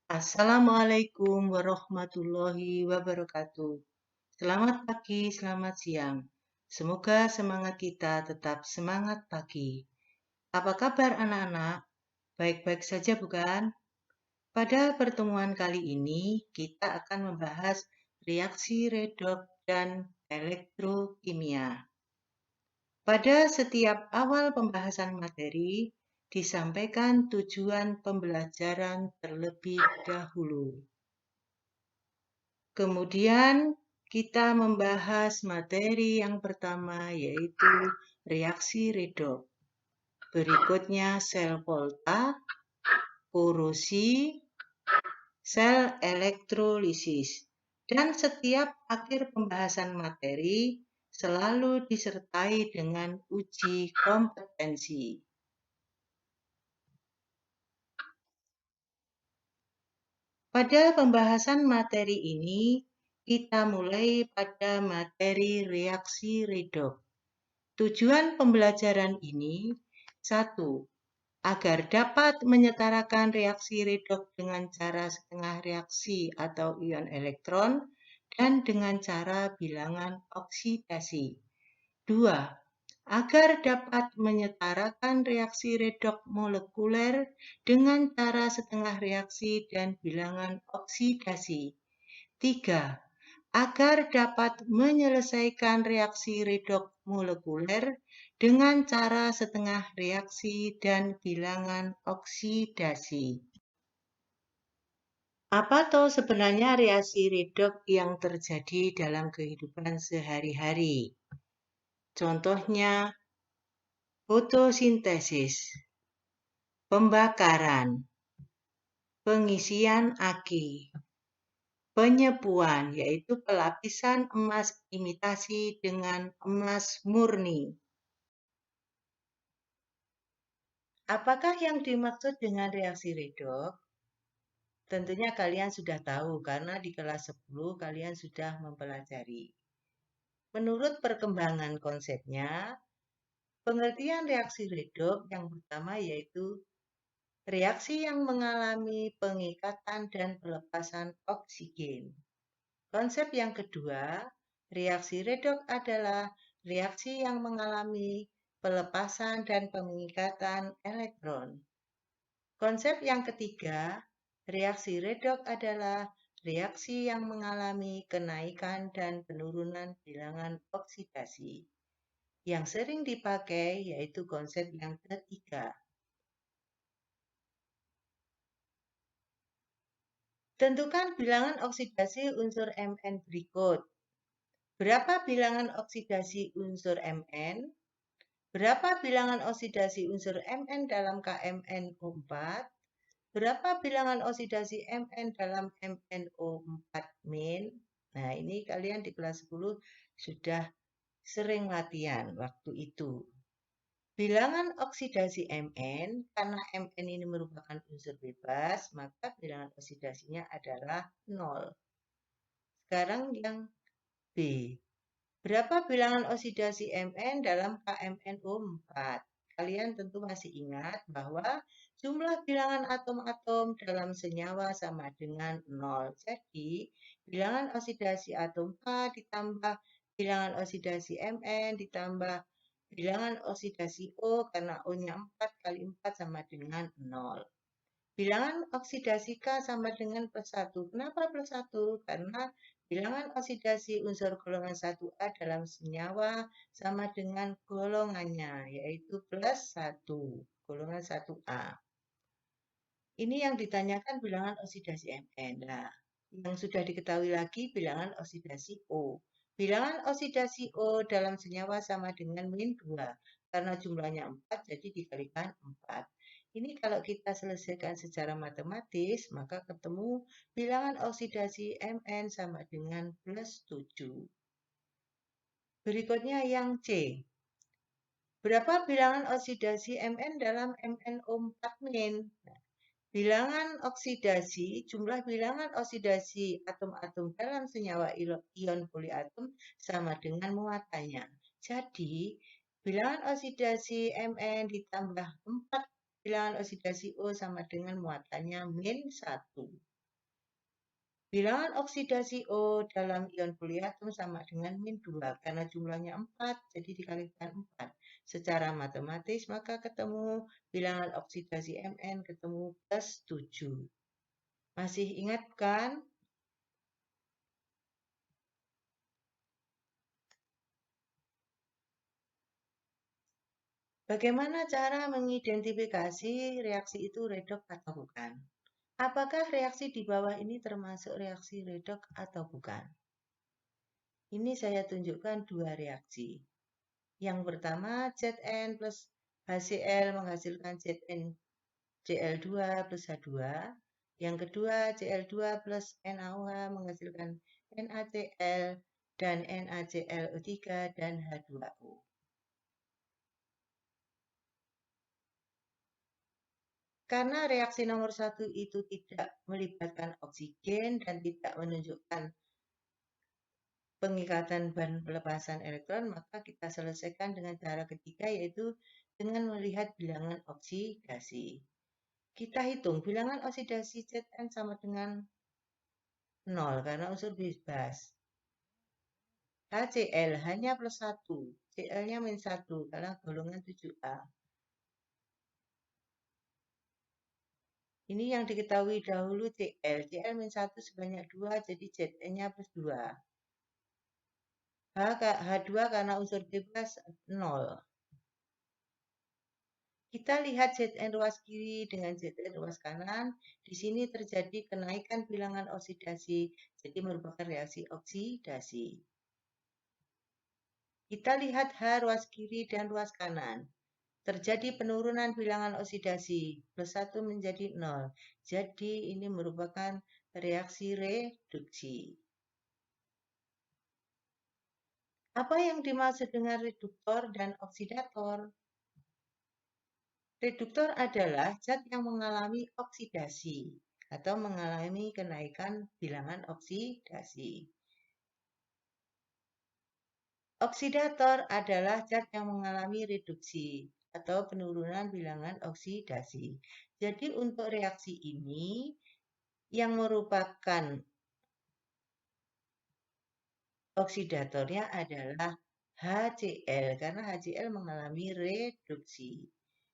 Assalamualaikum warahmatullahi wabarakatuh. Selamat pagi, selamat siang. Semoga semangat kita tetap semangat pagi. Apa kabar anak-anak? Baik-baik saja bukan? Pada pertemuan kali ini, kita akan membahas reaksi redoks dan elektrokimia. Pada setiap awal pembahasan materi, disampaikan tujuan pembelajaran terlebih dahulu. Kemudian kita membahas materi yang pertama yaitu reaksi redoks. Berikutnya sel Volta, korosi, sel elektrolisis. Dan setiap akhir pembahasan materi selalu disertai dengan uji kompetensi. Pada pembahasan materi ini, kita mulai pada materi reaksi redoks. Tujuan pembelajaran ini, 1. Agar dapat menyetarakan reaksi redoks dengan cara setengah reaksi atau ion elektron dan dengan cara bilangan oksidasi. 2. Agar dapat menyetarakan reaksi redoks molekuler dengan cara setengah reaksi dan bilangan oksidasi. 3. Agar dapat menyelesaikan reaksi redoks molekuler dengan cara setengah reaksi dan bilangan oksidasi. Apa toh sebenarnya reaksi redoks yang terjadi dalam kehidupan sehari-hari? Contohnya, fotosintesis, pembakaran, pengisian aki, penyepuan, yaitu pelapisan emas imitasi dengan emas murni. Apakah yang dimaksud dengan reaksi redoks? Tentunya kalian sudah tahu karena di kelas 10 kalian sudah mempelajari. Menurut perkembangan konsepnya, pengertian reaksi redoks yang pertama yaitu reaksi yang mengalami pengikatan dan pelepasan oksigen. Konsep yang kedua, reaksi redoks adalah reaksi yang mengalami pelepasan dan pengikatan elektron. Konsep yang ketiga, reaksi redoks adalah reaksi yang mengalami kenaikan dan penurunan bilangan oksidasi. Yang sering dipakai yaitu konsep yang ketiga. Tentukan bilangan oksidasi unsur Mn berikut. Berapa bilangan oksidasi unsur Mn? Berapa bilangan oksidasi unsur Mn dalam KMnO4? Berapa bilangan oksidasi Mn dalam MnO4-. Nah, ini kalian di kelas 10 sudah sering latihan waktu itu. Bilangan oksidasi Mn, karena Mn ini merupakan unsur bebas, maka bilangan oksidasinya adalah 0. Sekarang yang B. Berapa bilangan oksidasi Mn dalam KMnO4? Kalian tentu masih ingat bahwa jumlah bilangan atom-atom dalam senyawa sama dengan 0. Jadi, bilangan oksidasi atom K ditambah bilangan oksidasi Mn ditambah bilangan oksidasi O karena O-nya 4 kali 4 sama dengan 0. Bilangan oksidasi K sama dengan +1. Kenapa +1? Karena bilangan oksidasi unsur golongan 1A dalam senyawa sama dengan golongannya, yaitu +1, golongan 1A. Ini yang ditanyakan bilangan oksidasi Mn. Nah, yang sudah diketahui lagi bilangan oksidasi O. Bilangan oksidasi O dalam senyawa sama dengan -2. Karena jumlahnya 4, jadi dikalikan 4. Ini kalau kita selesaikan secara matematis, maka ketemu bilangan oksidasi Mn sama dengan +7. Berikutnya yang C. Berapa bilangan oksidasi Mn dalam MnO4-. Bilangan oksidasi, jumlah bilangan oksidasi atom-atom dalam senyawa ion poliatom sama dengan muatannya. Jadi, bilangan oksidasi Mn ditambah 4 bilangan oksidasi O sama dengan muatannya -1. Bilangan oksidasi O dalam ion poliatom sama dengan min 2 karena jumlahnya 4, jadi dikalikan 4. Secara matematis maka ketemu bilangan oksidasi Mn ketemu plus 7. Masih ingat kan? Bagaimana cara mengidentifikasi reaksi itu redox atau bukan? Apakah reaksi di bawah ini termasuk reaksi redox atau bukan? Ini saya tunjukkan dua reaksi. Yang pertama, Zn plus HCl menghasilkan Zn Cl2 plus H2. Yang kedua, Cl2 plus NaOH menghasilkan NaCl dan NaClO3 dan H2O. Karena reaksi nomor 1 itu tidak melibatkan oksigen dan tidak menunjukkan pengikatan dan pelepasan elektron, maka kita selesaikan dengan cara ketiga, yaitu dengan melihat bilangan oksidasi. Kita hitung bilangan oksidasi Zn sama dengan 0 karena unsur bebas. HCl hanya plus 1, Cl-nya min 1 karena golongan 7A. Ini yang diketahui dahulu Cl. Cl min 1 sebanyak 2, jadi Zn-nya plus 2. H2 karena unsur bebas 0. Kita lihat Zn ruas kiri dengan Zn ruas kanan. Di sini terjadi kenaikan bilangan oksidasi, jadi merupakan reaksi oksidasi. Kita lihat H ruas kiri dan ruas kanan. Terjadi penurunan bilangan oksidasi, plus 1 menjadi 0. Jadi ini merupakan reaksi reduksi. Apa yang dimaksud dengan reduktor dan oksidator? Reduktor adalah zat yang mengalami oksidasi atau mengalami kenaikan bilangan oksidasi. Oksidator adalah zat yang mengalami reduksi atau penurunan bilangan oksidasi. Jadi untuk reaksi ini yang merupakan oksidatornya adalah HCl karena HCl mengalami reduksi.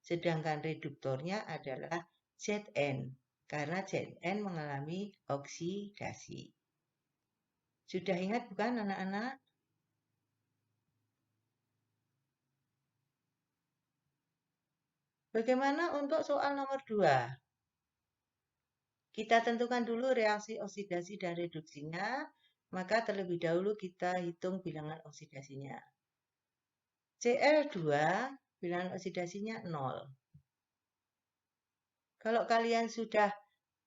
Sedangkan reduktornya adalah Zn karena Zn mengalami oksidasi. Sudah ingat bukan anak-anak? Bagaimana untuk soal nomor 2? Kita tentukan dulu reaksi oksidasi dan reduksinya, maka terlebih dahulu kita hitung bilangan oksidasinya. Cl2 bilangan oksidasinya 0. Kalau kalian sudah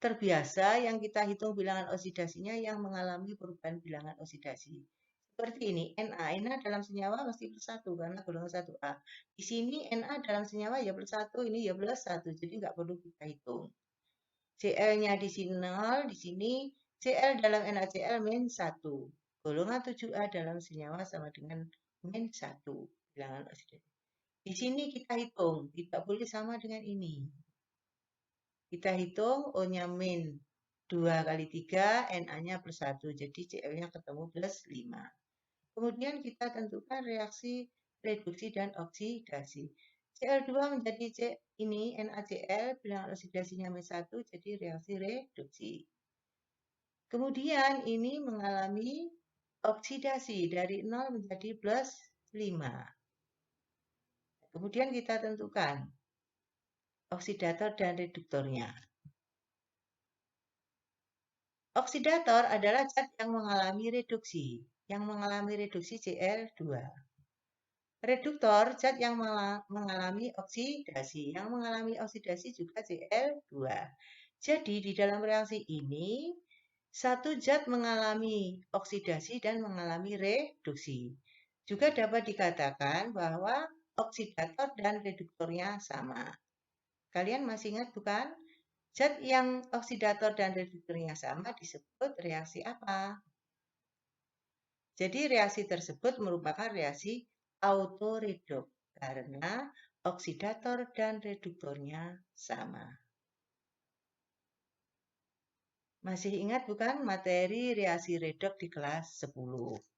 terbiasa, yang kita hitung bilangan oksidasinya yang mengalami perubahan bilangan oksidasi. Seperti ini, Na dalam senyawa mesti plus 1 karena golongan 1A. Di sini Na dalam senyawa ya plus 1, ini ya plus 1, jadi nggak perlu kita hitung. Cl-nya di sini 0, di sini Cl dalam NaCl min 1. Golongan 7A dalam senyawa sama dengan min 1 bilangan oksidasi. Di sini kita hitung, tidak boleh sama dengan ini. Kita hitung O-nya min 2 kali 3, Na-nya plus 1. Jadi Cl-nya ketemu plus 5. Kemudian kita tentukan reaksi reduksi dan oksidasi. Cl2 menjadi ini NaCl, bilangan oksidasinya min 1, jadi reaksi reduksi. Kemudian ini mengalami oksidasi dari 0 menjadi plus 5. Kemudian kita tentukan oksidator dan reduktornya. Oksidator adalah zat yang mengalami reduksi. Yang mengalami reduksi Cl2. Reduktor zat yang mengalami oksidasi. Yang mengalami oksidasi juga Cl2. Jadi di dalam reaksi ini, satu zat mengalami oksidasi dan mengalami reduksi. Juga dapat dikatakan bahwa oksidator dan reduktornya sama. Kalian masih ingat bukan? Zat yang oksidator dan reduktornya sama disebut reaksi apa? Jadi reaksi tersebut merupakan reaksi autoredox karena oksidator dan reduktornya sama. Masih ingat bukan materi reaksi redoks di kelas 10?